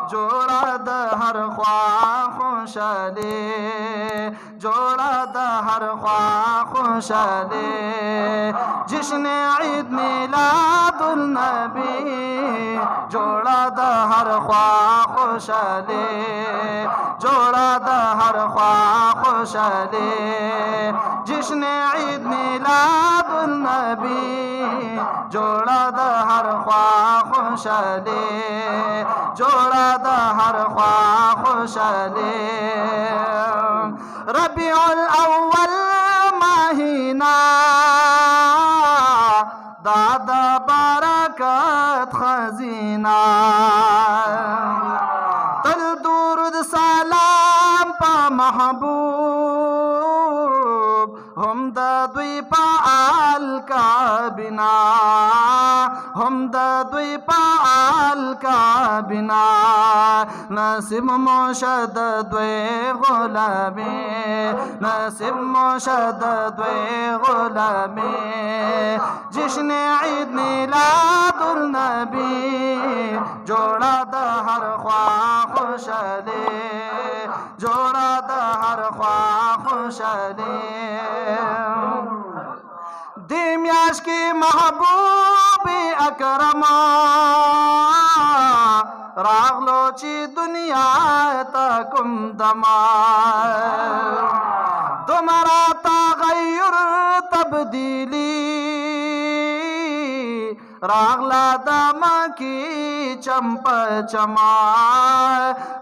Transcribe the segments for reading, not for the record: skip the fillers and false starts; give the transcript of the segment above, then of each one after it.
जोड़ा द हर ख्वाह खुशहाली, जोड़ा द हर ख्वाह खुशहाली। जिसने ईद मिलादुल नबी, जोड़ा द हर ख्वाह खुशहाली, जोड़ा द हर ख्वाह खुशहाली। जिसने ईद मिलादुल नबी, जोड़ा द हर ख्वाह खुशहाली, जोड़ा द हर ख्वाह खुशहाली। रबीउल अव्वल महीना दादा बरकत खजीना, तल दुरूद सलाम पा महबूब, हम दुई पाल का बिना, हम दुई पाल का बिना। नसीब मोशद द्वे गुलामी, नसीब मोशद द्वे गुलामी। जिसने ईद मिलादुल नबी, जोड़ा द हर ख्वाह खुशहाली, जोड़ा द हर ख्वाह खुशहाली। दिम्याश की महबूबी अकरमा, रागलोची दुनिया तकुम दमा। तुम्हारा तगय्युर तब्दीली, रागला दम की चंप चमा,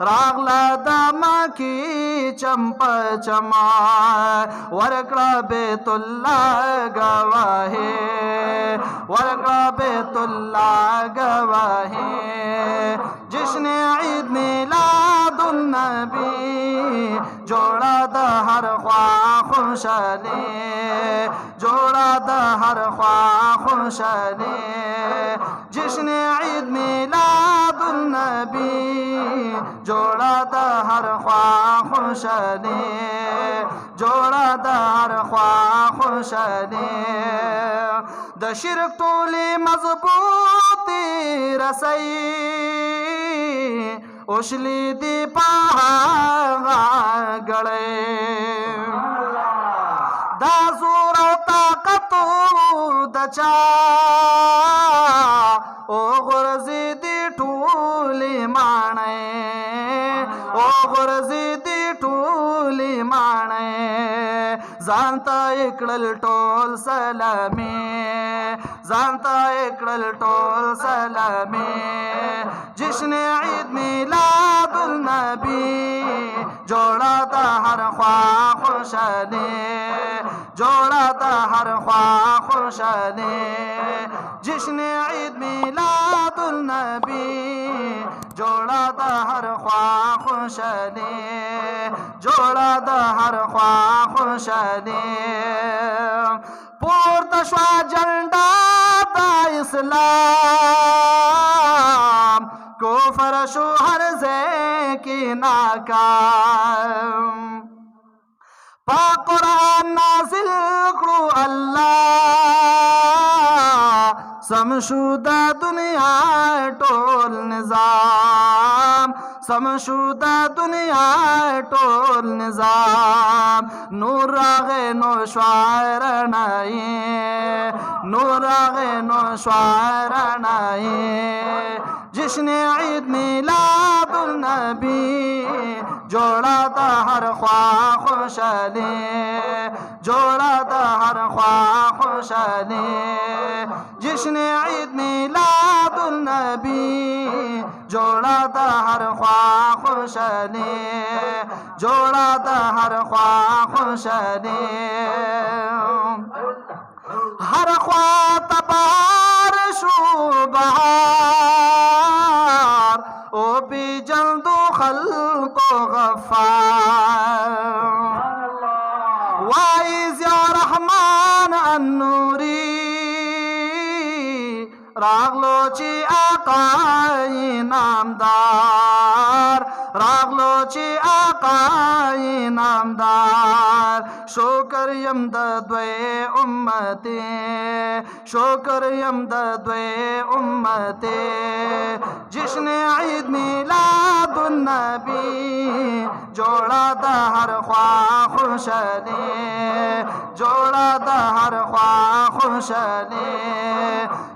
रागला दम की चंप चमा। वरकड़ा बेतुल्ला गवाहे, वरकड़ा बेतुल्ला गवाहे। जिसने ईद मिलादुल नबी, जोड़ा द हर ख्वाह खुशहाली, जोड़ा द हर ख्वाह खुशहाली। जिसने ईद मिलादुल नबी, जोड़ा द हर ख्वाह खुशहाली, जोड़ा द हर ख्वाह खुशहाली। द शिरक तोली मजबूती रसई, उछली दी पहाड़ा गड़े। दा जोर ताकत दचा, ओ गुरजी दी ठूली माने, ओ गुरजी दी ठूली माने। जानता इकड़ल टोल सलामी, जानता इकड़ल टोल सलामी। जिसने ईद मिलादुल नबी, जोड़ा द हर ख्वाह खुशहाली, जोड़ा द हर ख्वाह खुशहाली। जिसने ईद मिलादुल नबी, जोड़ा द हर ख्वाह खुशहाली, जोड़ा द हर ख्वाह खुशहाली। पुरतशवा झंडा दा इस्लाम, को फरशो हर जे की नाकाम। पाक कुरान नाजिल करो अल्लाह, समशुदा दुनिया टोल निजाम, समशुदा दुनिया टोल निजाम। नूर आगे नो शायर नाई, नूर आगे नो शायर नाई। जिसने ईद मिलादुल नबी, जोड़ा द हर ख्वाह खुशहाली, जोड़ा द हर ख्वाह खुशहाली। जिसने ईद मिलादुल नबी, जोड़ा द हर ख्वाह खुशहाली, जोड़ा द हर ख्वाह खुशहाली। हर ख्वाह तबार शुबहार, ओ भी जल्दो खल्को गफ्फार। वाइज या रहमान अन्नूरी, रागलोची आकाई नामदार, रागलोची आकाई नामदार। शोकर यम द्वे उम्मते, शोकर यम द्वे उम्मते। जिसने ईद मिला नबी जोड़ा दा हर ख्वाह खुशली जोड़ा दा हर ख्वाह खुशली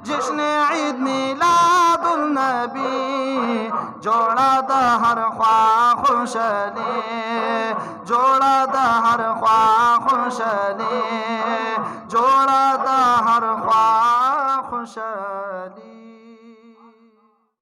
जिसने ईद मिलादुल नबी जोड़ा दा हर ख्वाह खुशली जोड़ा दा हर ख्वाह खुशली जोड़ा दा हर ख्वाह खुशली